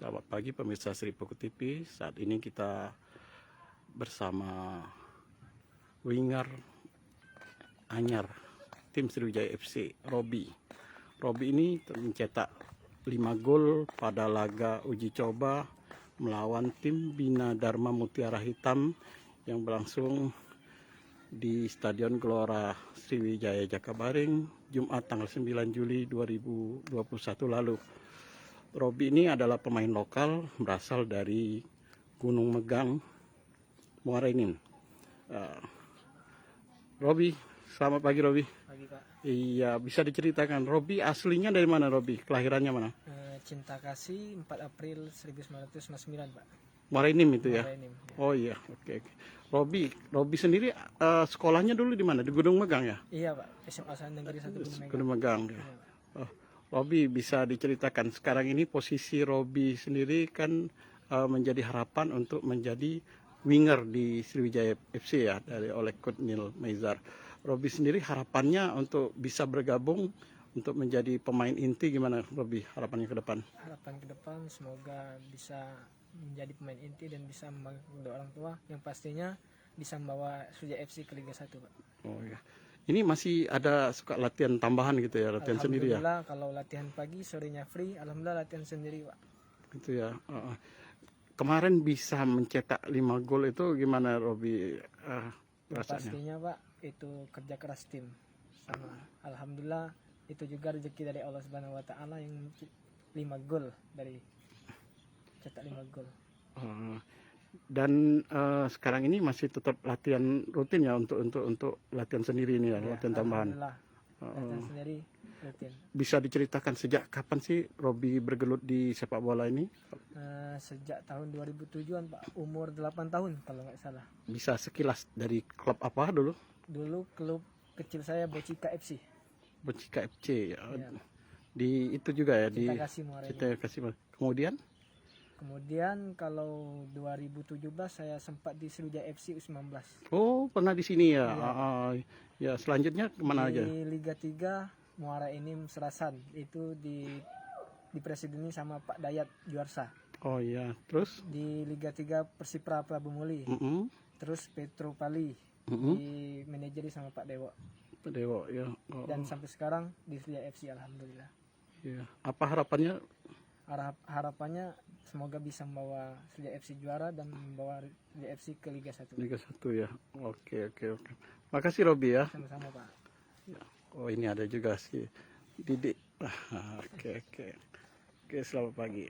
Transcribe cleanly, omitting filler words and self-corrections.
Selamat pagi pemirsa Sri Poko TV. Saat ini kita bersama winger anyar tim Sriwijaya FC, Robi. Robi ini mencetak 5 gol pada laga uji coba melawan tim Bina Dharma Mutiara Hitam yang berlangsung di Stadion Gelora Sriwijaya Jakabaring Jumat tanggal 9 Juli 2021 lalu. Robi ini adalah pemain lokal berasal dari Gunung Megang, Muara Enim. Robi, selamat pagi Robi. Pagi Pak. Iya, bisa diceritakan Robi aslinya dari mana Robi? Kelahirannya mana? Cinta Kasih 4 April 1959 Pak. Muara Enim itu ya? Muara Enim, ya. Oh iya, oke. Robi sendiri sekolahnya dulu di mana? Di Gunung Megang ya? Iya Pak, SMA Satu Negeri 1 Gunung Megang. Gunung Megang ya. Iya, Pak. Robi bisa diceritakan sekarang ini posisi Robi sendiri kan menjadi harapan untuk menjadi winger di Sriwijaya FC ya dari oleh Coach Neil Maizar. Robi sendiri harapannya untuk bisa bergabung untuk menjadi pemain inti gimana Robi harapannya ke depan? Harapan ke depan semoga bisa menjadi pemain inti dan bisa membantu orang tua yang pastinya bisa membawa Sriwijaya FC ke Liga 1 Pak. Oh ya. Ini masih ada suka latihan tambahan gitu ya, latihan sendiri ya? Alhamdulillah kalau latihan pagi, sorenya free, alhamdulillah latihan sendiri Pak. Gitu ya. Kemarin bisa mencetak 5 gol itu gimana Robi rasanya? Pastinya Pak itu kerja keras tim. Sama alhamdulillah itu juga rezeki dari Allah Subhanahu wa taala yang 5 gol dari cetak 5 gol. Dan sekarang ini masih tetap latihan rutin ya untuk latihan sendiri ini ya, latihan tambahan. Alhamdulillah. Latihan sendiri rutin. Bisa diceritakan sejak kapan sih Robi bergelut di sepak bola ini? Sejak tahun 2007-an Pak, umur 8 tahun kalau nggak salah. Bisa sekilas dari klub apa dulu? Dulu klub kecil saya Bocika FC. Bocika FC ya. Ya. Di itu juga ya Cinta Kasih Muara Enim. Cinta Kasih. Kemudian kalau 2017 saya sempat di Sriwijaya FC U19. Oh, pernah di sini ya. Iya. Ya, selanjutnya kemana aja? Di Liga 3 Muara Enim Serasan itu dipresideni sama Pak Dayat Juarsa. Oh iya, terus Di Liga 3 Persipra Prabumuli. Terus Petro Pali di manajeri sama Pak Dewo. Dewo ya. Dan sampai sekarang di Sriwijaya FC alhamdulillah. Ya. Apa harapannya? Harapannya semoga bisa membawa Sriwijaya FC juara dan membawa Sriwijaya FC ke Liga 1. Liga 1 ya. Oke. Makasih Robi ya. Sama-sama Pak. Ya. Oh, ini ada juga si Didik. Oke. Oke, selamat pagi.